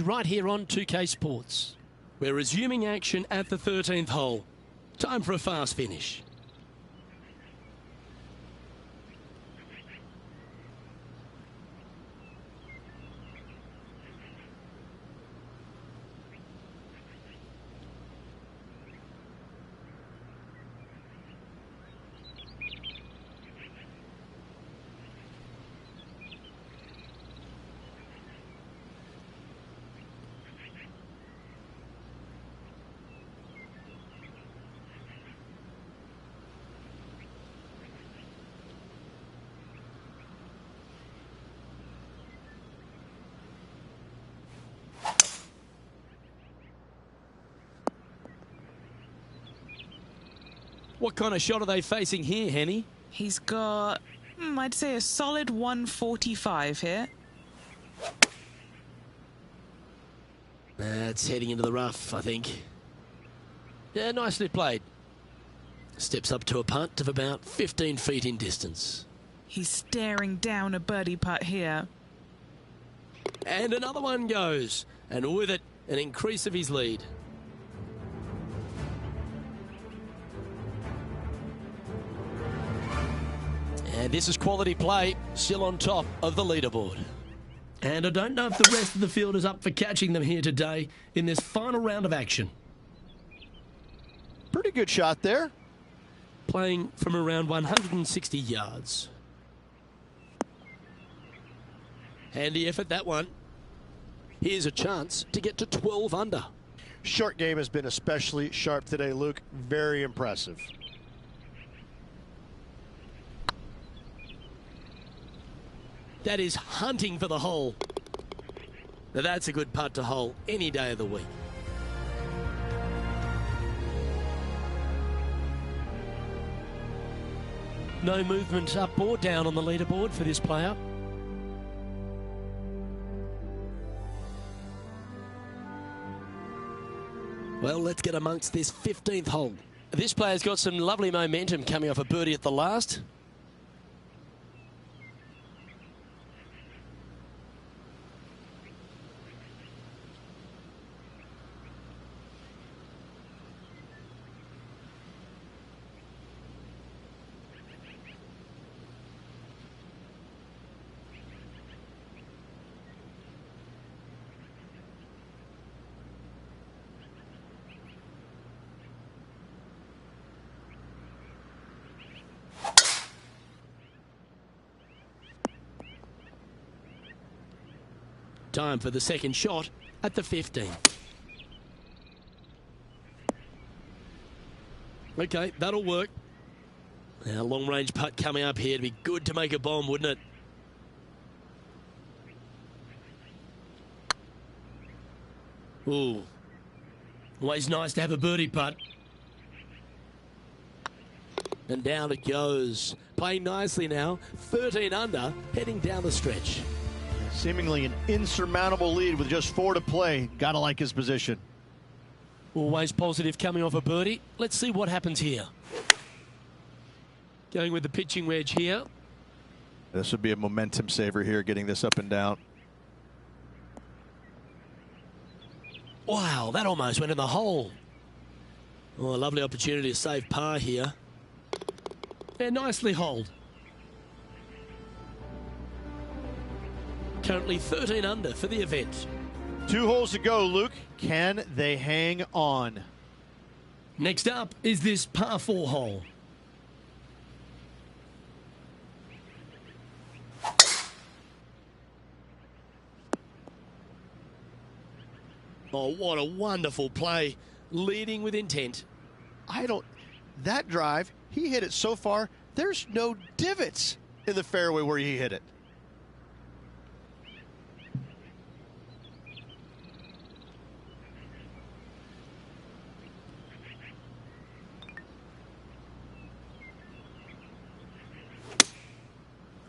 Right here on 2K Sports. We're resuming action at the 13th hole. Time for a fast finish. What kind of shot are they facing here, Henny? He's got, I'd say a solid 145 here. It's heading into the rough, I think. Yeah, nicely played. Steps up to a putt of about 15 feet in distance. He's staring down a birdie putt here. And another one goes. And with it, an increase of his lead. And this is quality play, still on top of the leaderboard. And I don't know if the rest of the field is up for catching them here today in this final round of action. Pretty good shot there. Playing from around 160 yards. Handy effort, that one. Here's a chance to get to 12 under. Short game has been especially sharp today, Luke. Very impressive. That is hunting for the hole. Now that's a good putt to hole any day of the week. No movement up or down on the leaderboard for this player. Well, let's get amongst this 15th hole. This player's got some lovely momentum coming off a birdie at the last. Time for the second shot at the 15. Okay, that'll work. Now, long-range putt coming up here. It'd be good to make a bomb, wouldn't it? Ooh. Always nice to have a birdie putt. And down it goes. Playing nicely now. 13 under, heading down the stretch. Seemingly an insurmountable lead with just 4 to play. Gotta like his position. Always positive coming off a birdie. Let's see what happens here. Going with the pitching wedge here. This would be a momentum saver here, getting this up and down. Wow, that almost went in the hole. Oh, a lovely opportunity to save par here. Yeah, nicely holed. Currently 13 under for the event. 2 holes to go, Luke. Can they hang on? Next up is this par 4 hole. Oh, what a wonderful play. Leading with intent. That drive, he hit it so far, there's no divots in the fairway where he hit it.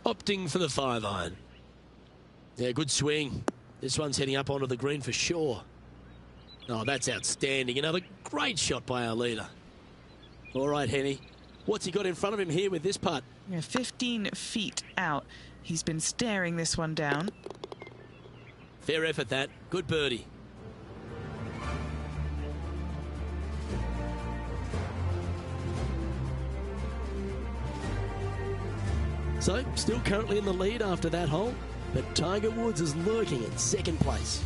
Opting for the 5-iron. Yeah, good swing. This one's heading up onto the green for sure. Oh, that's outstanding. Another great shot by our leader. All right, Henny. What's he got in front of him here with this putt? Yeah, 15 feet out. He's been staring this one down. Fair effort, that. Good birdie. So, still currently in the lead after that hole, but Tiger Woods is lurking in second place.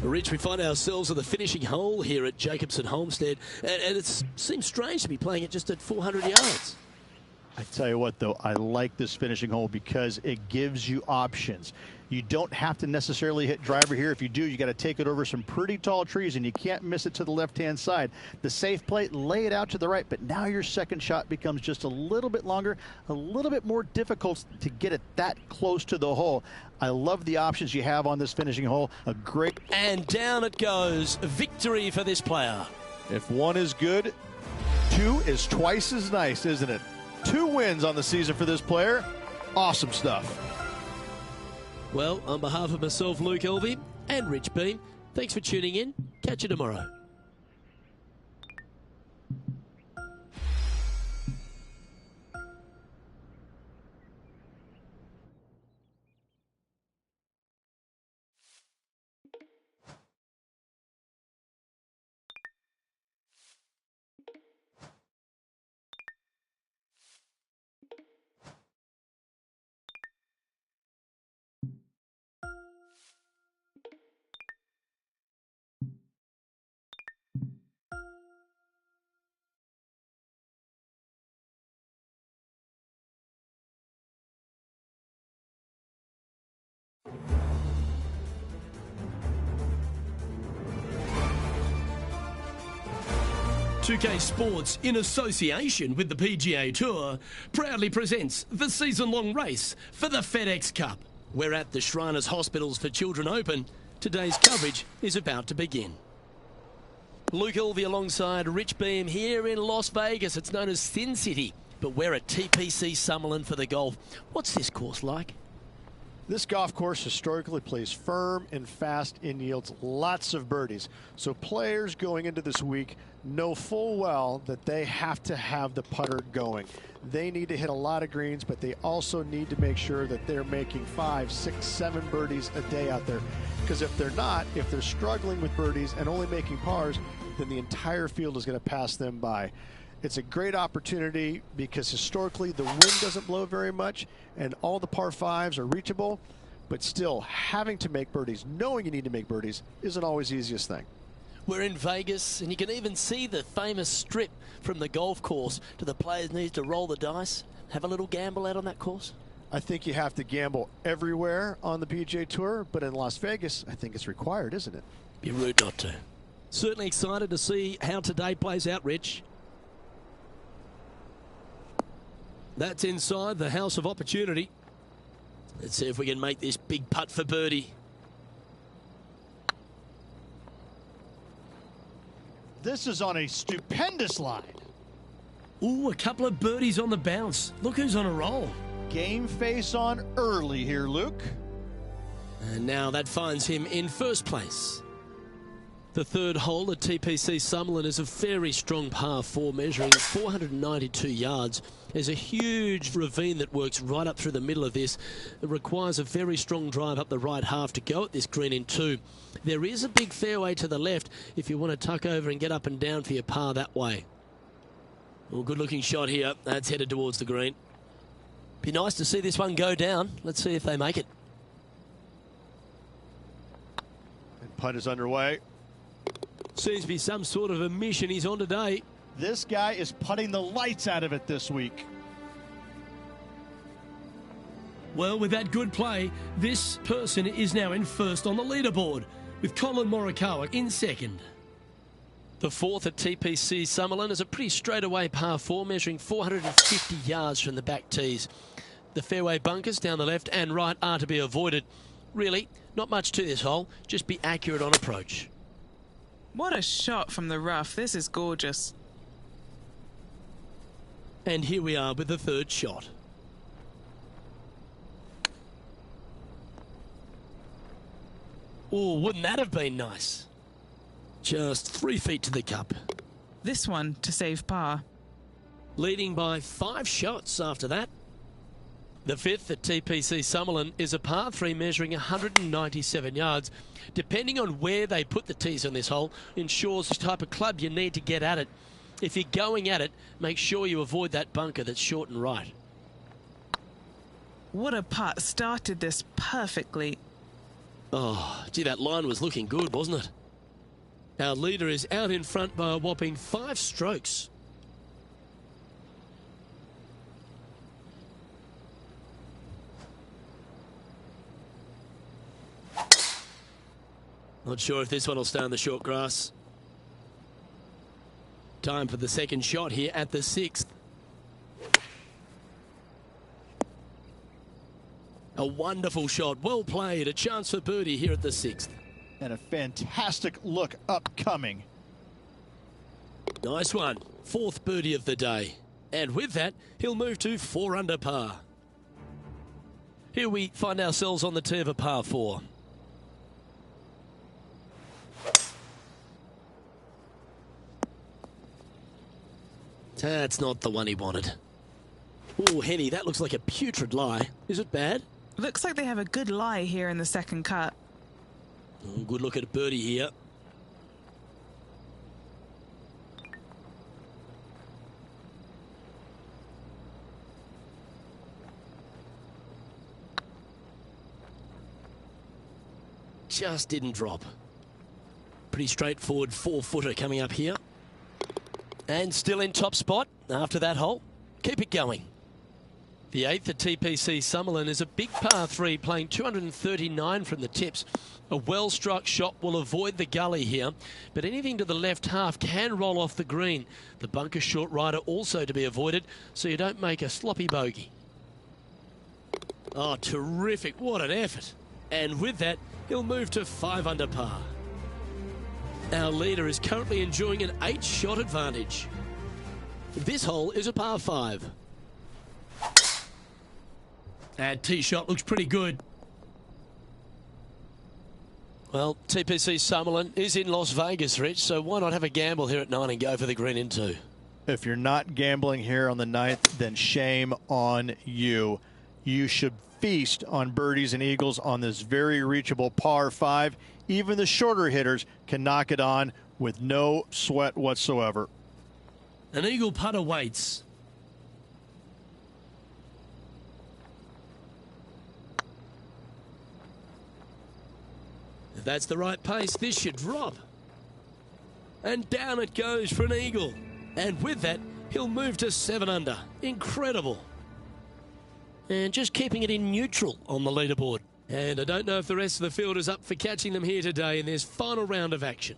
Rich, we find ourselves at the finishing hole here at Jacobson Homestead, and it seems strange to be playing it just at 400 yards. I tell you what, though, I like this finishing hole because it gives you options. You don't have to necessarily hit driver here. If you do, you got to take it over some pretty tall trees, and you can't miss it to the left-hand side. The safe play, lay it out to the right, but now your second shot becomes just a little bit longer, a little bit more difficult to get it that close to the hole. I love the options you have on this finishing hole. A great... And down it goes. Victory for this player. If one is good, two is twice as nice, isn't it? 2 wins on the season for this player. Awesome stuff. Well, on behalf of myself, Luke Elvey, and Rich Beem, thanks for tuning in. Catch you tomorrow. .2K Sports, in association with the PGA Tour, proudly presents the season-long race for the FedEx Cup. We're at the Shriners Hospitals for Children Open. Today's coverage is about to begin. Luke Elvey alongside Rich Beem here in Las Vegas. It's known as Sin City, but we're at TPC Summerlin for the golf. What's this course like? This golf course historically plays firm and fast and yields lots of birdies. So players going into this week know full well that they have to have the putter going. They need to hit a lot of greens, but they also need to make sure that they're making 5, 6, 7 birdies a day out there. Because if they're not, if they're struggling with birdies and only making pars, then the entire field is going to pass them by. It's a great opportunity because historically the wind doesn't blow very much and all the par 5s are reachable, but still having to make birdies, knowing you need to make birdies, isn't always the easiest thing. We're in Vegas, and you can even see the famous strip from the golf course. Do the players need to roll the dice, have a little gamble out on that course? I think you have to gamble everywhere on the PGA Tour, but in Las Vegas, I think it's required, isn't it? Be rude not to. Certainly excited to see how today plays out, Rich. That's inside the house of opportunity. Let's see if we can make this big putt for birdie. This is on a stupendous line. Ooh, a couple of birdies on the bounce. Look who's on a roll. Game face on early here, Luke. And now that finds him in first place. The third hole at TPC Summerlin is a very strong par 4 measuring 492 yards. There's a huge ravine that works right up through the middle of this. It requires a very strong drive up the right half to go at this green in 2. There is a big fairway to the left if you want to tuck over and get up and down for your par that way. Well, good looking shot here. That's headed towards the green. Be nice to see this one go down. Let's see if they make it. And putt is underway. Seems to be some sort of a mission he's on today. This guy is putting the lights out of it this week. Well, with that good play, this person is now in first on the leaderboard, with Colin Morikawa in second. The fourth at TPC Summerlin is a pretty straightaway par 4 measuring 450 yards from the back tees. The fairway bunkers down the left and right are to be avoided. Really, not much to this hole, just be accurate on approach. What a shot from the rough. This is gorgeous. And here we are with the third shot. Oh, wouldn't that have been nice? Just 3 feet to the cup. This one to save par. Leading by 5 shots after that. The fifth at TPC Summerlin is a par 3 measuring 197 yards. Depending on where they put the tees on this hole ensures the type of club you need to get at it. If you're going at it, make sure you avoid that bunker that's short and right. What a putt. Started this perfectly. Oh, gee, that line was looking good, wasn't it? Our leader is out in front by a whopping 5 strokes. Not sure if this one will stay on the short grass. Time for the second shot here at the 6th. A wonderful shot, well played, a chance for birdie here at the 6th. And a fantastic look upcoming. Nice one, 4th birdie of the day. And with that, he'll move to 4 under par. Here we find ourselves on the tee of a par 4. That's not the one he wanted. Oh, Henny, that looks like a putrid lie. Is it bad? Looks like they have a good lie here in the second cut. Oh, good look at a birdie here. Just didn't drop. Pretty straightforward 4-footer coming up here. And still in top spot after that hole. Keep it going. The 8th at TPC Summerlin is a big par 3 playing 239 from the tips. A well-struck shot will avoid the gully here, but anything to the left half can roll off the green. The bunker short rider also to be avoided so you don't make a sloppy bogey. Oh, terrific. What an effort. And with that, he'll move to 5 under par. Our leader is currently enjoying an 8-shot advantage. This hole is a par 5. That tee shot looks pretty good. Well, TPC Summerlin is in Las Vegas, Rich, so why not have a gamble here at 9 and go for the green in 2? If you're not gambling here on the 9th, then shame on you. You should feast on birdies and eagles on this very reachable par 5. Even the shorter hitters can knock it on with no sweat whatsoever. An eagle putter waits. If that's the right pace, this should drop. And down it goes for an eagle. And with that, he'll move to 7 under. Incredible. And just keeping it in neutral on the leaderboard. And I don't know if the rest of the field is up for catching them here today in this final round of action.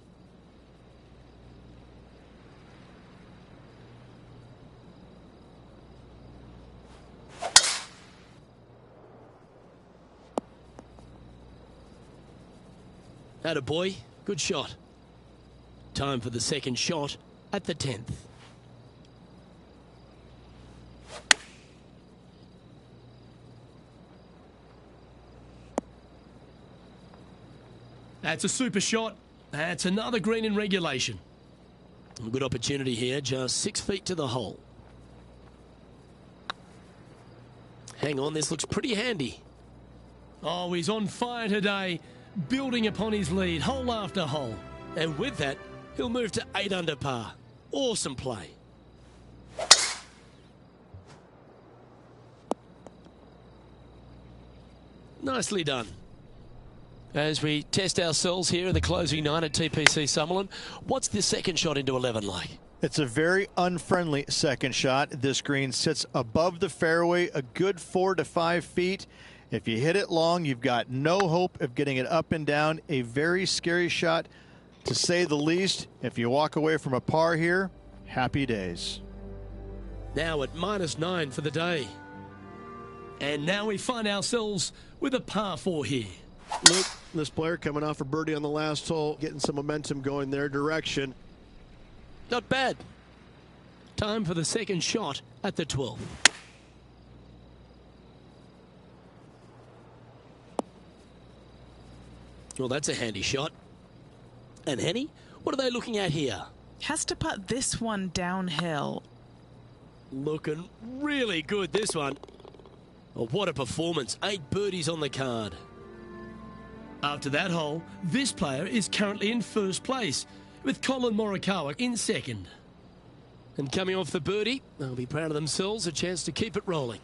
Attaboy, good shot. Time for the second shot at the 10th. That's a super shot. That's another green in regulation. A good opportunity here, just 6 feet to the hole. Hang on, this looks pretty handy. Oh, he's on fire today, building upon his lead, hole after hole. And with that, he'll move to 8 under par. Awesome play. Nicely done. As we test ourselves here in the closing 9 at TPC Summerlin, what's the second shot into 11 like? It's a very unfriendly second shot. This green sits above the fairway a good 4 to 5 feet. If you hit it long, you've got no hope of getting it up and down. A very scary shot, to say the least. If you walk away from a par here, happy days. Now at -9 for the day. And now we find ourselves with a par 4 here. Look, this player coming off a birdie on the last hole, getting some momentum going their direction. Not bad. Time for the second shot at the 12th. Well, that's a handy shot. And Henny, what are they looking at here? Has to putt this one downhill. Looking really good, this one. Oh, what a performance. 8 birdies on the card. After that hole, this player is currently in first place, with Colin Morikawa in second. And coming off the birdie, they'll be proud of themselves, a chance to keep it rolling.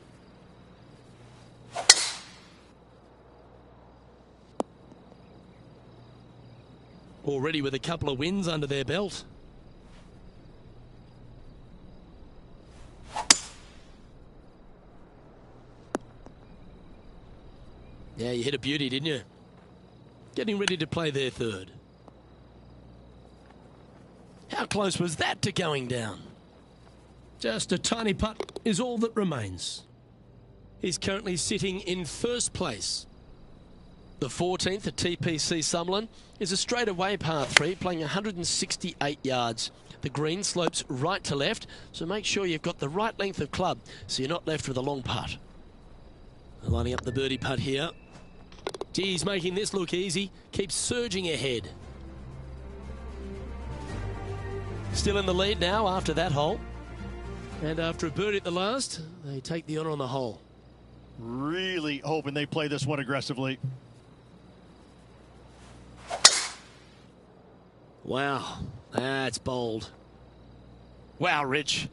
Already with a couple of wins under their belt. Yeah, you hit a beauty, didn't you? Getting ready to play their third. How close was that to going down? Just a tiny putt is all that remains. He's currently sitting in first place. The 14th at TPC Summerlin is a straightaway par 3 playing 168 yards. The green slopes right to left, so make sure you've got the right length of club so you're not left with a long putt. Lining up the birdie putt here. Geez, making this look easy. Keeps surging ahead. Still in the lead now after that hole. And after a birdie at the last, they take the honour on the hole. Really hoping they play this one aggressively. Wow, that's bold. Wow, Rich,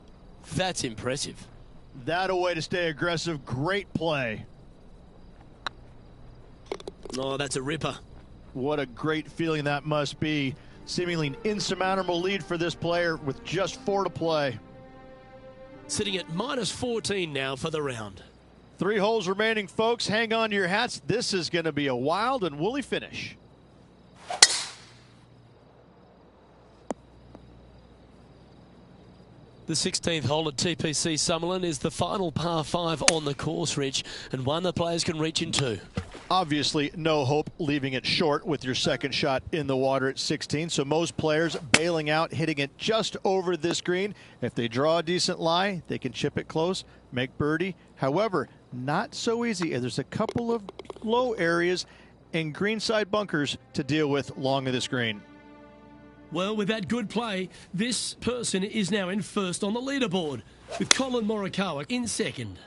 that's impressive. That a way to stay aggressive. Great play. Oh, that's a ripper. What a great feeling that must be. Seemingly an insurmountable lead for this player with just 4 to play. Sitting at -14 now for the round. 3 holes remaining, folks. Hang on to your hats. This is going to be a wild and woolly finish. The 16th hole at TPC Summerlin is the final par 5 on the course, Rich, and one the players can reach into. Obviously, no hope leaving it short with your second shot in the water at 16. So most players bailing out, hitting it just over this green. If they draw a decent lie, they can chip it close, make birdie. However, not so easy. There's a couple of low areas and greenside bunkers to deal with along this green. Well, with that good play, this person is now in first on the leaderboard, with Colin Morikawa in second.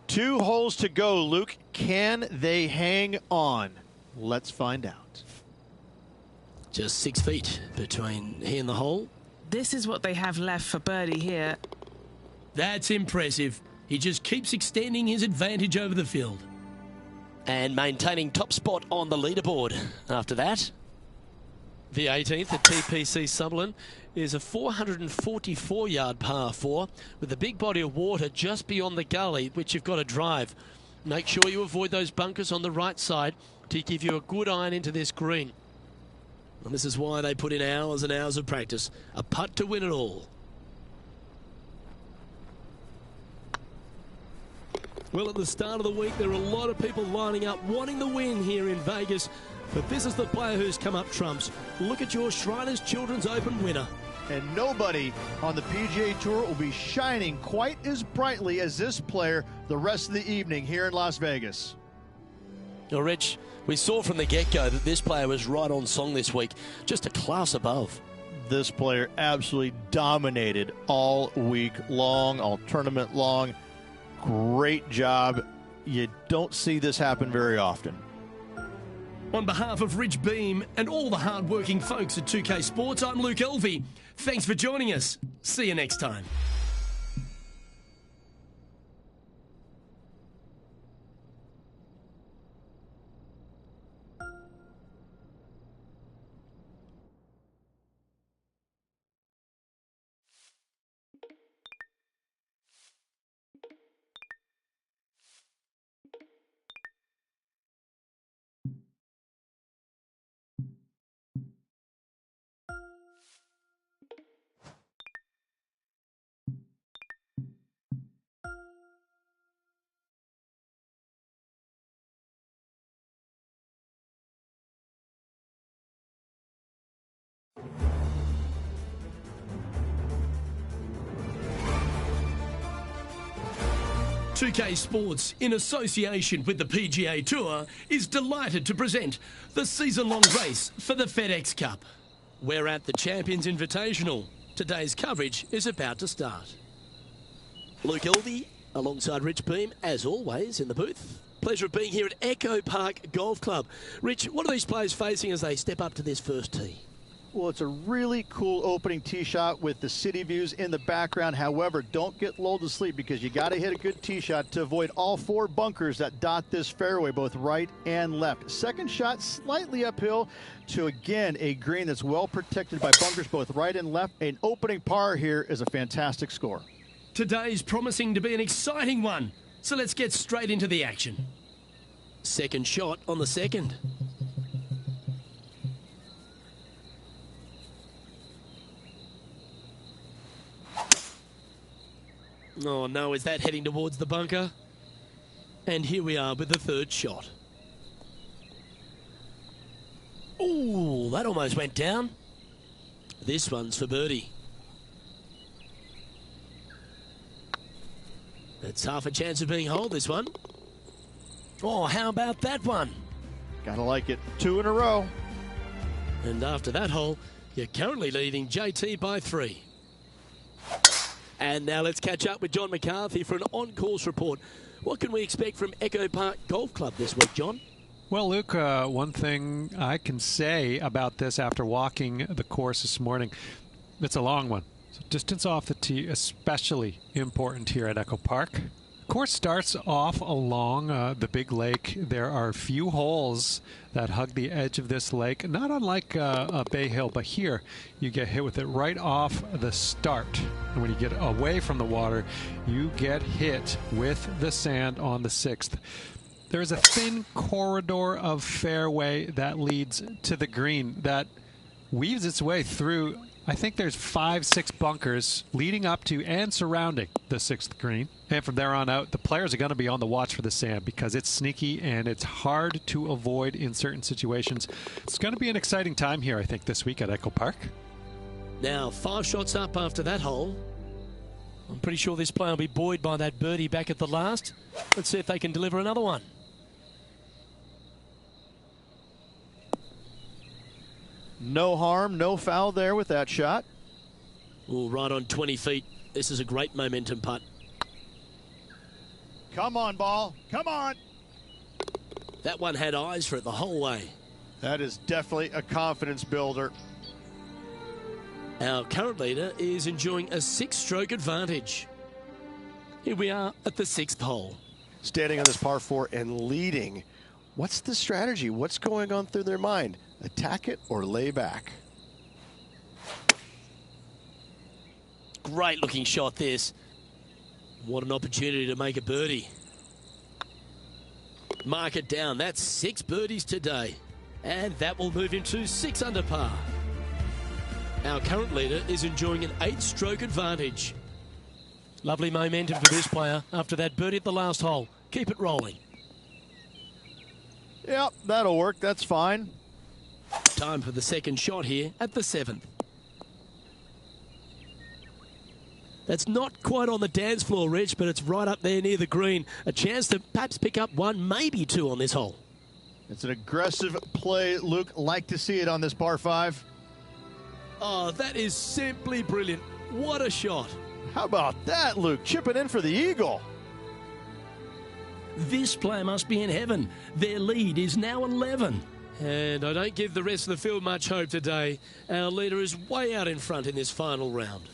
2 holes to go, Luke. Can they hang on? Let's find out. Just 6 feet between he and the hole. This is what they have left for birdie here. That's impressive. He just keeps extending his advantage over the field. And maintaining top spot on the leaderboard after that. The 18th at TPC Summerlin is a 444-yard par 4 with a big body of water just beyond the gully, which you've got to drive. Make sure you avoid those bunkers on the right side to give you a good iron into this green. And this is why they put in hours and hours of practice. A putt to win it all. Well, at the start of the week, there are a lot of people lining up wanting the win here in Vegas. But this is the player who's come up trumps. Look at your Shriners Children's Open winner. And nobody on the PGA Tour will be shining quite as brightly as this player the rest of the evening here in Las Vegas. Now, Rich, we saw from the get-go that this player was right on song this week, just a class above. This player absolutely dominated all week long, all tournament long. Great job. You don't see this happen very often. On behalf of Rich Beam and all the hard-working folks at 2K Sports, I'm Luke Elvey. Thanks for joining us. See you next time. .2K Sports, in association with the PGA Tour, is delighted to present the season-long race for the FedEx Cup. We're at the Champions Invitational. Today's coverage is about to start. Luke Elvey alongside Rich Beam, as always, in the booth. Pleasure of being here at Echo Park Golf Club. Rich, what are these players facing as they step up to this first tee? Well, it's a really cool opening tee shot with the city views in the background. However, don't get lulled to sleep because you got to hit a good tee shot to avoid all 4 bunkers that dot this fairway, both right and left. Second shot, slightly uphill to, again, a green that's well protected by bunkers both right and left. An opening par here is a fantastic score. Today's promising to be an exciting one, so let's get straight into the action. Second shot on the second. Oh no, is that heading towards the bunker? And here we are with the third shot. Ooh, that almost went down. This one's for birdie. That's half a chance of being holed, this one. Oh, how about that one? Gotta like it. 2 in a row. And after that hole, you're currently leading JT by 3. And now let's catch up with John McCarthy for an on-course report. What can we expect from Echo Park Golf Club this week, John? Well, Luke, one thing I can say about this after walking the course this morning, it's a long one. So distance off the tee, especially important here at Echo Park. The course starts off along the big lake. There are a few holes that hug the edge of this lake, not unlike Bay Hill, but here you get hit with it right off the start. And when you get away from the water, you get hit with the sand on the 6th. There's a thin corridor of fairway that leads to the green that weaves its way through. I think there's 5-6 bunkers leading up to and surrounding the 6th green. And from there on out, the players are going to be on the watch for the sand because it's sneaky and it's hard to avoid in certain situations. It's going to be an exciting time here, I think, this week at Echo Park. Now, 5 shots up after that hole. I'm pretty sure this player will be buoyed by that birdie back at the last. Let's see if they can deliver another one. No harm, no foul there with that shot. Oh, right on 20 feet. This is a great momentum putt. Come on, ball. Come on. That one had eyes for it the whole way. That is definitely a confidence builder. Our current leader is enjoying a 6-stroke advantage. Here we are at the 6th hole. Standing on this par 4 and leading. What's the strategy? What's going on through their mind? Attack it or lay back? Great looking shot this. What an opportunity to make a birdie. Mark it down. That's 6 birdies today. And that will move him to 6 under par. Our current leader is enjoying an 8-stroke advantage. Lovely momentum for this player after that birdie at the last hole. Keep it rolling. Yep, that'll work. That's fine. Time for the second shot here at the 7th. That's not quite on the dance floor, Rich, but it's right up there near the green. A chance to perhaps pick up 1, maybe 2 on this hole. It's an aggressive play, Luke. Like to see it on this par 5. Oh, that is simply brilliant. What a shot. How about that, Luke? Chipping in for the eagle. This player must be in heaven. Their lead is now 11. And I don't give the rest of the field much hope today. Our leader is way out in front in this final round.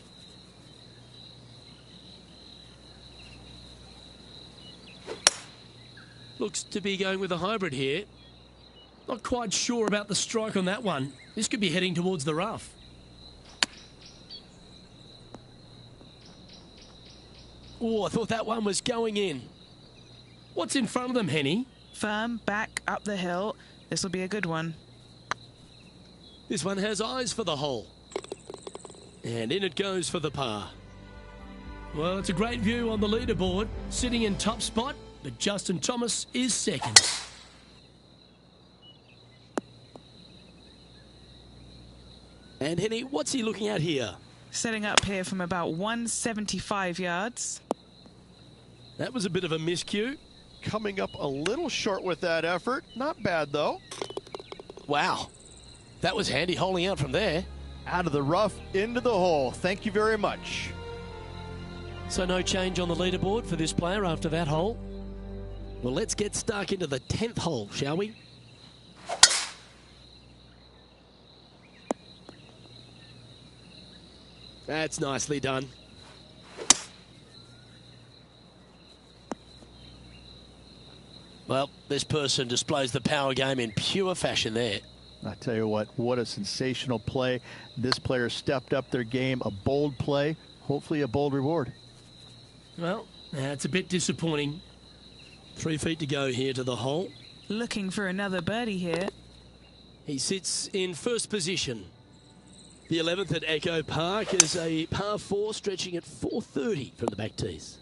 Looks to be going with a hybrid here. Not quite sure about the strike on that one. This could be heading towards the rough. Oh, I thought that one was going in. What's in front of them, Henny? Firm back up the hill. This will be a good one. This one has eyes for the hole. And in it goes for the par. Well, it's a great view on the leaderboard. Sitting in top spot, but Justin Thomas is second. And Henny, what's he looking at here? Setting up here from about 175 yards. That was a bit of a miscue. Coming up a little short with that effort. Not bad, though. Wow. That was handy holing out from there. Out of the rough, into the hole. Thank you very much. So no change on the leaderboard for this player after that hole. Well, let's get stuck into the 10th hole, shall we? That's nicely done. Well, this person displays the power game in pure fashion there. I tell you what a sensational play. This player stepped up their game, a bold play, hopefully a bold reward. Well, that's a bit disappointing. 3 feet to go here to the hole. Looking for another birdie here. He sits in first position. The 11th at Echo Park is a par 4 stretching at 430 from the back tees.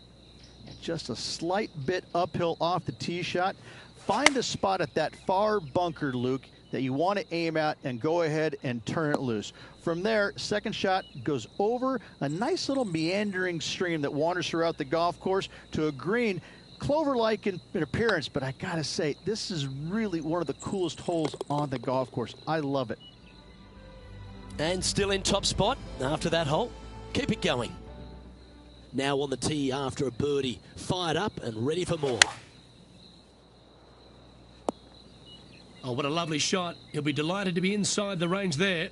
Just a slight bit uphill off the tee shot. Find a spot at that far bunker, Luke, that you want to aim at and go ahead and turn it loose. From there, second shot goes over a nice little meandering stream that wanders throughout the golf course to a green, clover-like in appearance, but I gotta say, this is really one of the coolest holes on the golf course. I love it. And still in top spot after that hole. Keep it going. Now on the tee after a birdie, fired up and ready for more. Oh, what a lovely shot. He'll be delighted to be inside the range there.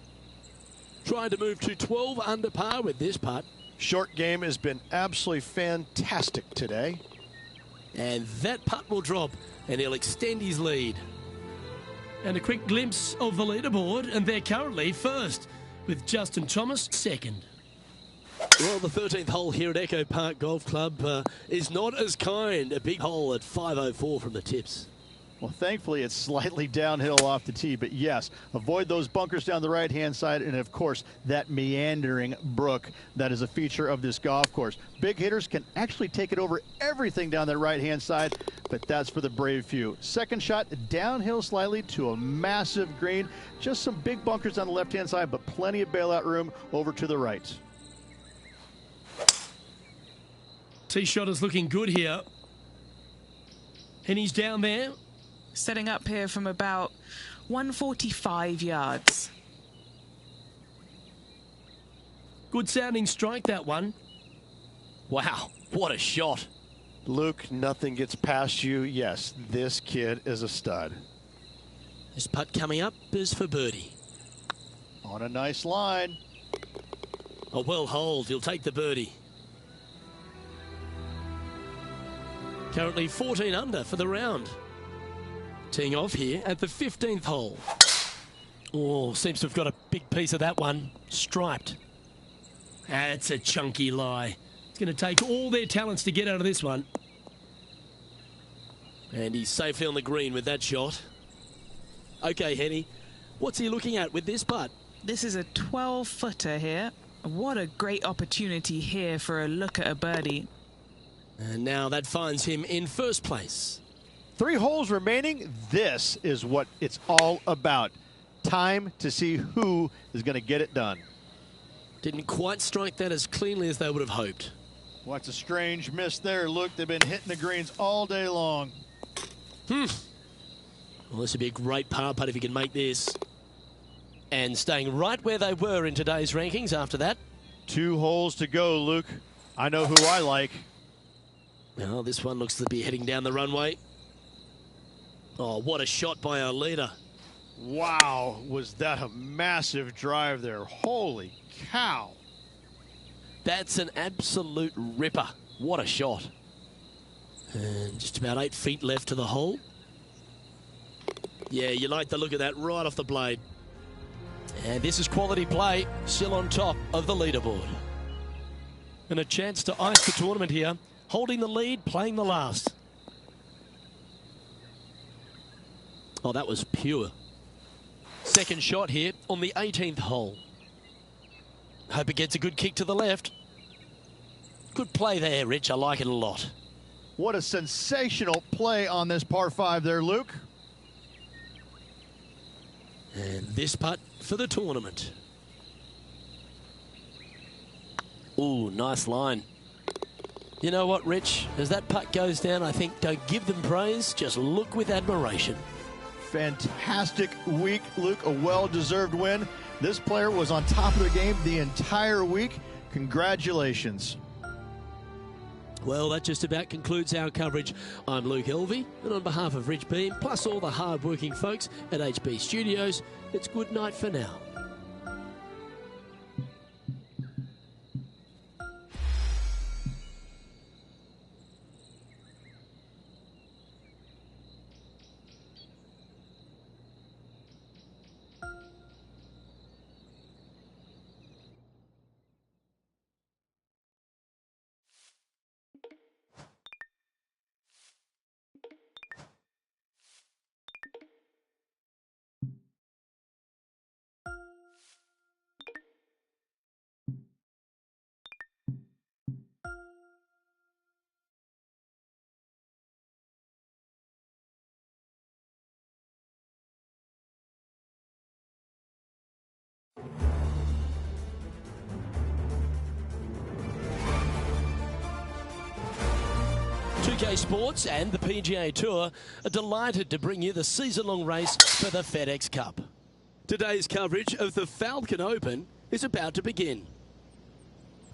Trying to move to 12 under par with this putt. Short game has been absolutely fantastic today. And that putt will drop, and he'll extend his lead. And a quick glimpse of the leaderboard, and they're currently first, with Justin Thomas second. Well, the 13th hole here at Echo Park Golf Club is not as kind. A big hole at 504 from the tips. Well, thankfully, it's slightly downhill off the tee, but yes, avoid those bunkers down the right-hand side, and of course, that meandering brook that is a feature of this golf course. Big hitters can actually take it over everything down that right-hand side, but that's for the brave few. Second shot, downhill slightly to a massive green. Just some big bunkers on the left-hand side, but plenty of bailout room over to the right. Tee shot is looking good here. And he's down there. Setting up here from about 145 yards. Good sounding strike, that one. Wow, what a shot. Luke, nothing gets past you. Yes, this kid is a stud. This putt coming up is for birdie. On a nice line. A well holed. He'll take the birdie. Currently 14 under for the round. Teeing off here at the 15th hole. Oh, seems to have got a big piece of that one. Striped. That's a chunky lie. It's going to take all their talents to get out of this one. And he's safely on the green with that shot. Okay, Henny, what's he looking at with this putt? This is a 12-footer here. What a great opportunity here for a look at a birdie. And now that finds him in first place. 3 holes remaining. This is what it's all about. Time to see who is going to get it done. Didn't quite strike that as cleanly as they would have hoped. Well, that's a strange miss there, Luke. They've been hitting the greens all day long. Well, this would be a great par putt if he can make this. And staying right where they were in today's rankings after that. 2 holes to go, Luke. I know who I like. Well, this one looks to be heading down the runway. Oh, what a shot by our leader. Wow, was that a massive drive there. Holy cow. That's an absolute ripper. What a shot. And just about 8 feet left to the hole. Yeah, you like the look of that right off the blade. And this is quality play, still on top of the leaderboard. And a chance to ice the tournament here. Holding the lead, playing the last. Oh, that was pure. Second shot here on the 18th hole. Hope it gets a good kick to the left. Good play there, Rich. I like it a lot. What a sensational play on this par 5 there, Luke. And this putt for the tournament. Ooh, nice line. You know what, Rich? As that putt goes down, I think don't give them praise, just look with admiration. Fantastic week, Luke. A well-deserved win. This player was on top of their game the entire week. Congratulations. Well, that just about concludes our coverage. I'm Luke Elvey, and on behalf of Rich Beam, plus all the hard-working folks at HB Studios, it's good night for now. Sports and the PGA Tour are delighted to bring you the season-long race for the FedEx Cup. Today's coverage of the Falcon Open is about to begin.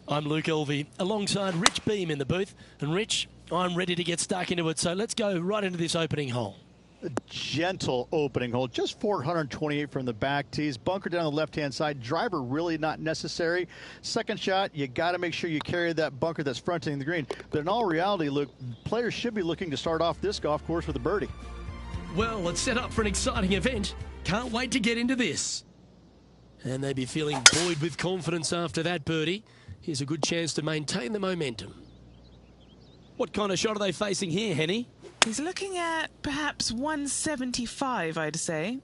I'm Luke Elvey, alongside Rich Beam in the booth. And Rich, I'm ready to get stuck into it, so let's go right into this opening hole. A gentle opening hole, just 428 from the back tees, bunker down the left-hand side, driver really not necessary. Second shot, you got to make sure you carry that bunker that's fronting the green. But in all reality, Luke, players should be looking to start off this golf course with a birdie. Well, let's set up for an exciting event. Can't wait to get into this. And they'd be feeling buoyed with confidence after that birdie. Here's a good chance to maintain the momentum. What kind of shot are they facing here, Henny? He's looking at perhaps 175, I'd say.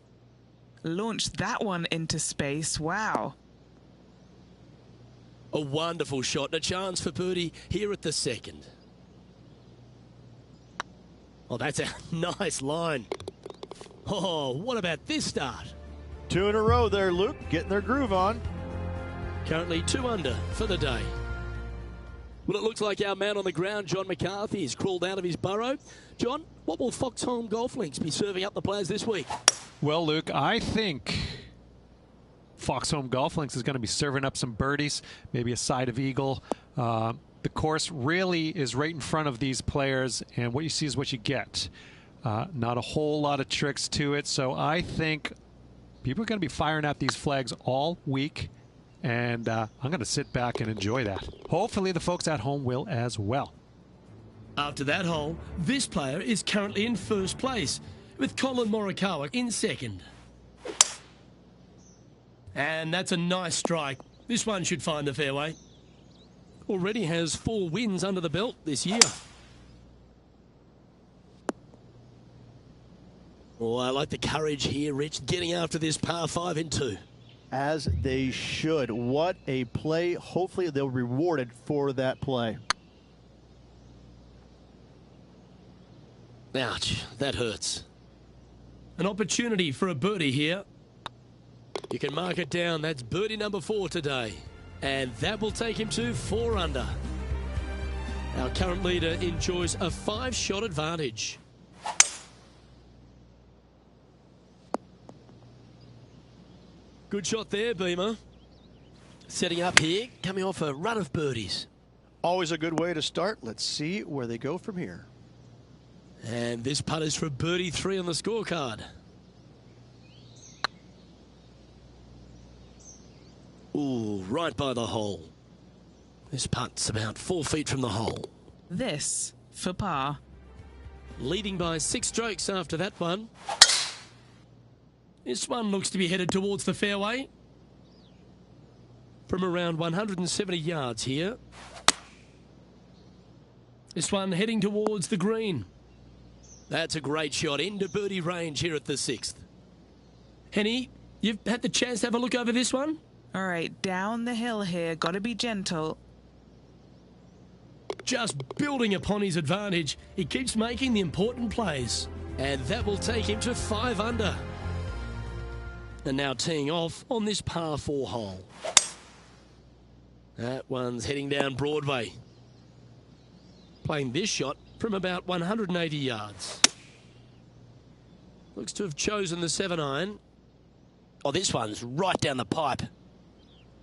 Launched that one into space. Wow. A wonderful shot and a chance for birdie here at the second. Oh, that's a nice line. Oh, what about this start? 2 in a row there, Luke, getting their groove on. Currently 2 under for the day. Well, it looks like our man on the ground, John McCarthy, has crawled out of his burrow. John, what will Foxholm Golf Links be serving up the players this week? Well, Luke, I think Foxholm Golf Links is going to be serving up some birdies, maybe a side of eagle. The course really is right in front of these players, and what you see is what you get. Not a whole lot of tricks to it, so I think people are going to be firing out these flags all week. And I'm going to sit back and enjoy that. Hopefully the folks at home will as well. After that hole, this player is currently in first place, with Colin Morikawa in second. And that's a nice strike. This one should find the fairway. Already has 4 wins under the belt this year. Oh, I like the courage here, Rich, getting after this par 5 in 2. As they should. What a play. Hopefully they'll be rewarded for that play. Ouch, that hurts. An opportunity for a birdie here. You can mark it down. That's birdie number 4 today. And that will take him to 4 under. Our current leader enjoys a 5-shot advantage. Good shot there, Beamer. Setting up here, coming off a run of birdies. Always a good way to start. Let's see where they go from here. And this putt is for birdie 3 on the scorecard. Ooh, right by the hole. This putt's about 4 feet from the hole. This for par. Leading by 6 strokes after that one. This one looks to be headed towards the fairway. From around 170 yards here. This one heading towards the green. That's a great shot into birdie range here at the 6th. Henny, you've had the chance to have a look over this one? All right, down the hill here. Got to be gentle. Just building upon his advantage. He keeps making the important plays. And that will take him to 5 under. And now teeing off on this par 4 hole. That one's heading down Broadway. Playing this shot from about 180 yards. Looks to have chosen the 7-iron. Oh, this one's right down the pipe.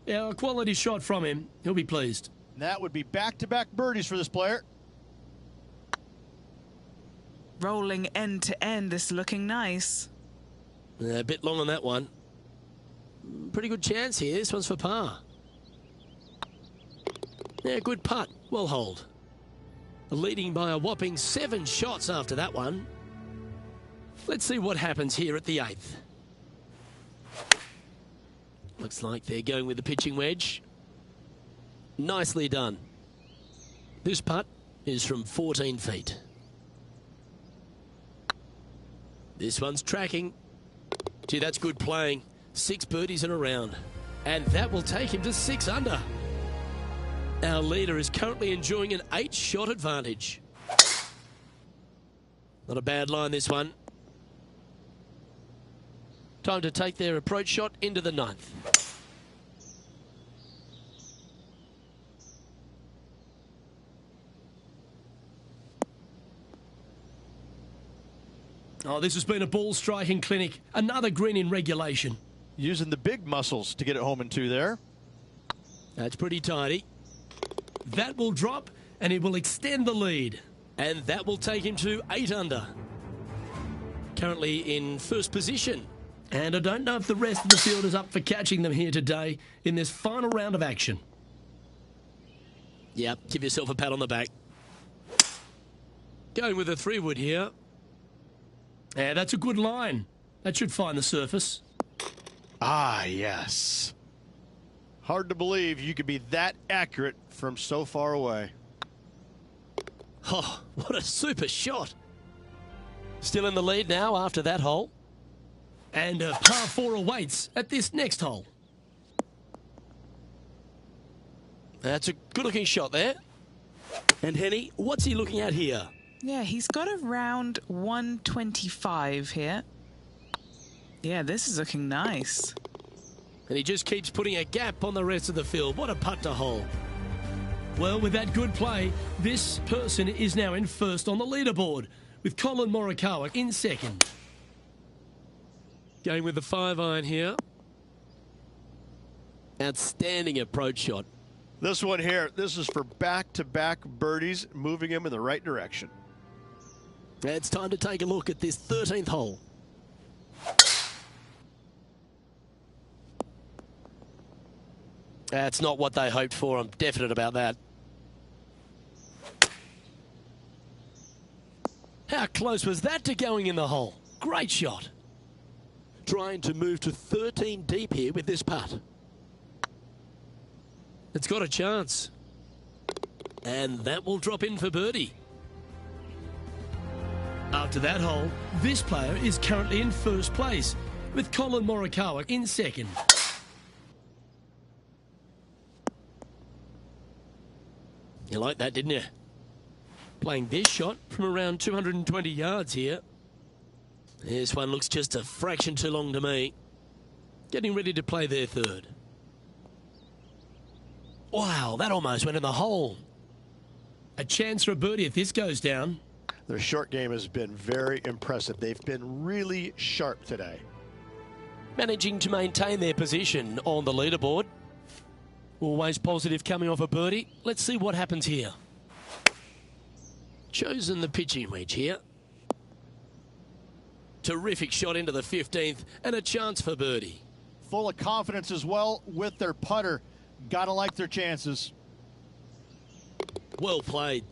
Yeah, a quality shot from him. He'll be pleased. And that would be back-to-back birdies for this player. Rolling end to end, this looking nice. A bit long on that one. Pretty good chance here. This one's for par. Yeah, good putt. Well holed. Leading by a whopping 7 shots after that one. Let's see what happens here at the 8th. Looks like they're going with the pitching wedge. Nicely done. This putt is from 14 feet. This one's tracking. Gee, that's good playing. 6 birdies in a round. And that will take him to 6 under. Our leader is currently enjoying an 8-shot advantage. Not a bad line, this one. Time to take their approach shot into the 9th. Oh, this has been a ball striking clinic. Another green in regulation. Using the big muscles to get it home in 2 there. That's pretty tidy. That will drop and it will extend the lead. And that will take him to 8 under. Currently in first position. And I don't know if the rest of the field is up for catching them here today in this final round of action. Yep, give yourself a pat on the back. Going with a 3-wood here. Yeah, that's a good line. That should find the surface. Ah, yes. Hard to believe you could be that accurate from so far away. Oh, what a super shot. Still in the lead now after that hole. And a par 4 awaits at this next hole. That's a good-looking shot there. And Henny, what's he looking at here? Yeah, he's got around 125 here. Yeah, this is looking nice. And he just keeps putting a gap on the rest of the field. What a putt to hole. Well, with that good play, this person is now in first on the leaderboard, with Colin Morikawa in second. Going with the 5-iron here. Outstanding approach shot. This one here, this is for back-to-back birdies, moving him in the right direction. It's time to take a look at this 13th hole. That's not what they hoped for. I'm definite about that. How close was that to going in the hole? Great shot. Trying to move to 13 deep here with this putt. It's got a chance. And that will drop in for birdie. After that hole, this player is currently in first place, with Colin Morikawa in second. You like that, didn't you? Playing this shot from around 220 yards here. This one looks just a fraction too long to me. Getting ready to play their 3rd. Wow, that almost went in the hole. A chance for a birdie if this goes down. Their short game has been very impressive. They've been really sharp today. Managing to maintain their position on the leaderboard. Always positive coming off a birdie. Let's see what happens here. Chosen the pitching wedge here. Terrific shot into the 15th and a chance for birdie. Full of confidence as well with their putter. Gotta like their chances. Well played.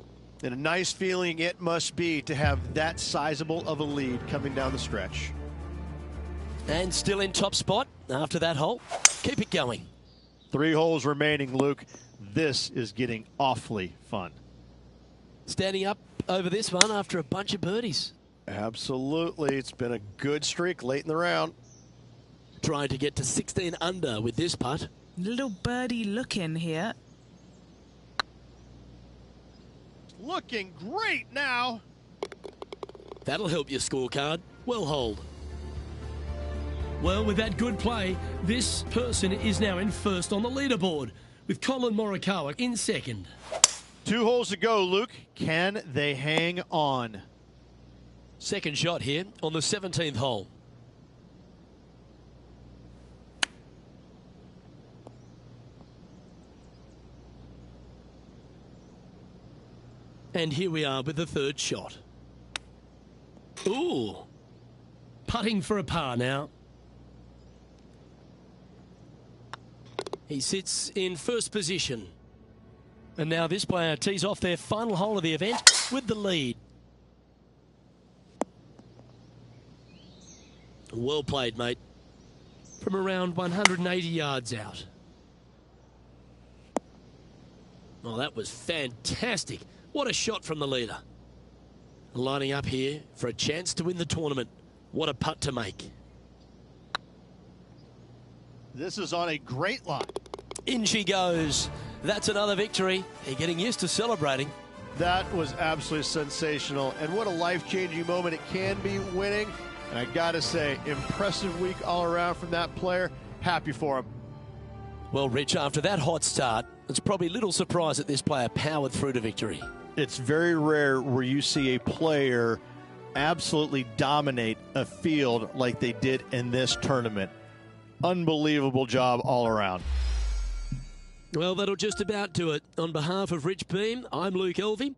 And a nice feeling it must be to have that sizable of a lead coming down the stretch. And still in top spot after that hole. Keep it going. 3 holes remaining, Luke. This is getting awfully fun. Standing up over this one after a bunch of birdies. Absolutely. It's been a good streak late in the round. Trying to get to 16 under with this putt. Little birdie looking here. Looking great now. That'll help your scorecard. Well holed. Well, with that good play, this person is now in first on the leaderboard, with Colin Morikawa in second. 2 holes to go, Luke. Can they hang on? Second shot here on the 17th hole. And here we are with the 3rd shot. Ooh. Putting for a par now. He sits in first position. And now this player tees off their final hole of the event with the lead. Well played, mate. From around 180 yards out. Oh, that was fantastic. What a shot from the leader. Lining up here for a chance to win the tournament. What a putt to make. This is on a great line. In she goes. That's another victory. They're getting used to celebrating. That was absolutely sensational, and what a life-changing moment it can be winning. And I gotta say, impressive week all around from that player. Happy for him. Well, Rich, after that hot start, it's probably little surprise that this player powered through to victory. It's very rare where you see a player absolutely dominate a field like they did in this tournament. Unbelievable job all around. Well, that'll just about do it. On behalf of Rich Beam, I'm Luke Elvey.